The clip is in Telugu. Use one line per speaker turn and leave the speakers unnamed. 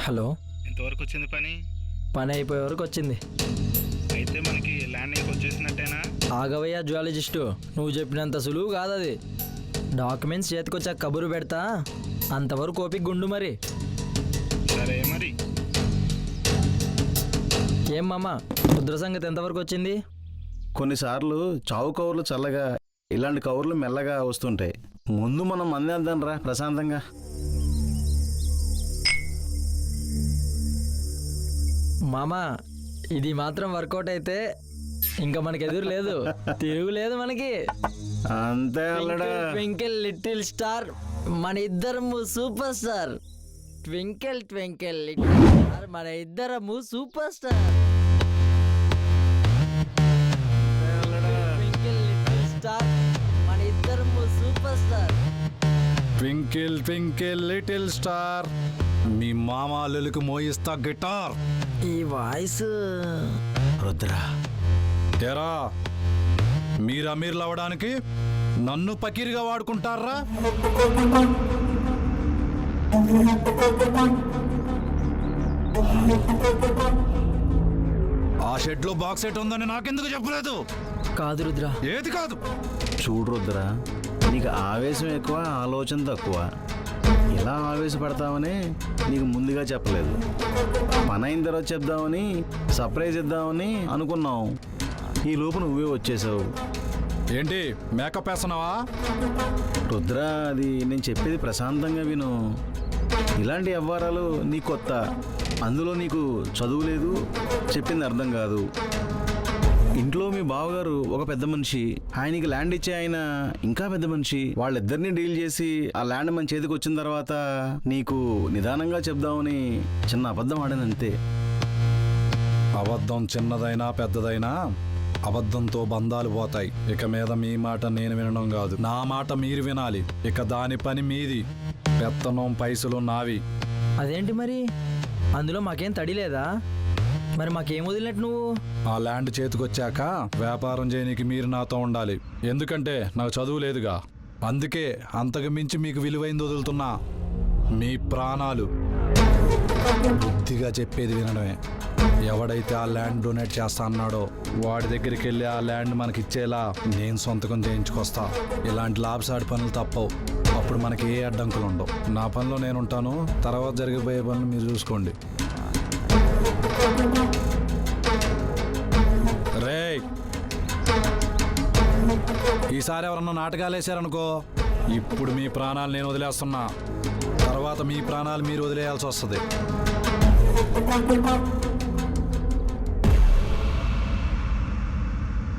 హలో,
ఎంతవరకు వచ్చింది పని?
పని అయిపోయే వరకు వచ్చింది.
అయితే మనకి ల్యాండింగ్ వచ్చేసినట్టేనా?
ఆగవయ్యా జ్వాలజిస్టు, నువ్వు చెప్పినంత సులువు కాదు అది. డాక్యుమెంట్స్ చేతికొచ్చాక కబురు పెడతా, అంతవరకు ఓపిక గుండు మరి.
సరే మరి.
ఏం మామ, రుద్ర సంగతి ఎంతవరకు వచ్చింది?
కొన్నిసార్లు చావు కవర్లు చల్లగా, ఇలాంటి కవర్లు మెల్లగా వస్తుంటాయి. ముందు మనం అందేద్దాం రా ప్రశాంతంగా.
మామ, ఇది మాత్రం వర్కౌట్ అయితే ఇంకా మనకి ఎదురు లేదు, తిరుగు లేదు మనకి.
అంతే అల్లడా.
ట్వింకిల్ లిటిల్ స్టార్, మన ఇద్దరము super star. Twinkle twinkle little star, మన ఇద్దరము super star. Twinkle little star, మన ఇద్దరము super star.
Twinkle twinkle little star, మీ మామ అల్లులకు మోయిస్తా గిటార్.
ఈ వాయిస్
రుద్రా,
తెరా మీరు అమీర్లు అవ్వడానికి నన్ను పకీర్గా వాడుకుంటారా? ఆ షెడ్ లో బాక్స్ సెట్ ఉందని నాకెందుకు చెప్పలేదు?
కాదు రుద్ర,
ఏది కాదు?
చూడు రుద్రా, నీకు ఆవేశం ఎక్కువ, ఆలోచన తక్కువ. ఇలా ఆవేశపడతామని నీకు ముందుగా చెప్పలేదు. పని అయిన తర్వాత చెప్దామని, సర్ప్రైజ్ ఇద్దామని అనుకున్నాం. ఈ లోపు నువ్వే వచ్చేసావు.
ఏంటి మేకప్ వేస్తున్నావా?
రుద్రా, అది నేను చెప్పేది ప్రశాంతంగా విను. ఇలాంటి వ్యవహారాలు నీకు కొత్త, అందులో నీకు చదువు లేదు, చెప్పింది అర్థం కాదు. ఇంట్లో మీ బావగారు ఒక పెద్ద మనిషి, ఆయనకి ల్యాండ్ ఇచ్చే ఆయన ఇంకా పెద్ద మనిషి. వాళ్ళిద్దరిని డీల్ చేసి ఆ ల్యాండ్ మన చేతికి వచ్చిన తర్వాత నీకు నిదానంగా చెప్దామని చిన్న అబద్ధం ఆడానంతే.
అబద్ధం చిన్నదైనా పెద్దదైనా అబద్ధంతో బంధాలు పోతాయి. ఇక మీద మీ మాట నేను వినడం కాదు, నా మాట మీరు వినాలి. ఇక దాని పని మీది, పెత్తనం పైసలు నావి.
అదేంటి మరి? అందులో మాకేం తడి లేదా? మరి మాకేం వదిలినట్టు నువ్వు?
ఆ ల్యాండ్ చేతికొచ్చాక వ్యాపారం చేయనీకి మీరు నాతో ఉండాలి. ఎందుకంటే నాకు చదువు లేదుగా. అందుకే అంతకు మించి మీకు విలువైంది వదులుతున్నా, మీ ప్రాణాలు. బుద్ధిగా చెప్పేది వినడమే. ఎవడైతే ఆ ల్యాండ్ డొనేట్ చేస్తా అన్నాడో వాడి దగ్గరికి వెళ్ళి ఆ ల్యాండ్ మనకిచ్చేలా నేను సొంతకం చేయించుకొస్తా. ఇలాంటి లాభసాటి పనులు తప్పవు. అప్పుడు మనకి ఏ అడ్డంకులు ఉండవు. నా పనిలో నేను ఉంటాను, తర్వాత జరిగిపోయే పనులు మీరు చూసుకోండి. రేయ్, ఈసారి ఎవరన్నా నాటకాలు వేసారనుకో, ఇప్పుడు మీ ప్రాణాలు నేను వదిలేస్తున్నా, తర్వాత మీ ప్రాణాలు మీరు వదిలేయాల్సి వస్తుంది.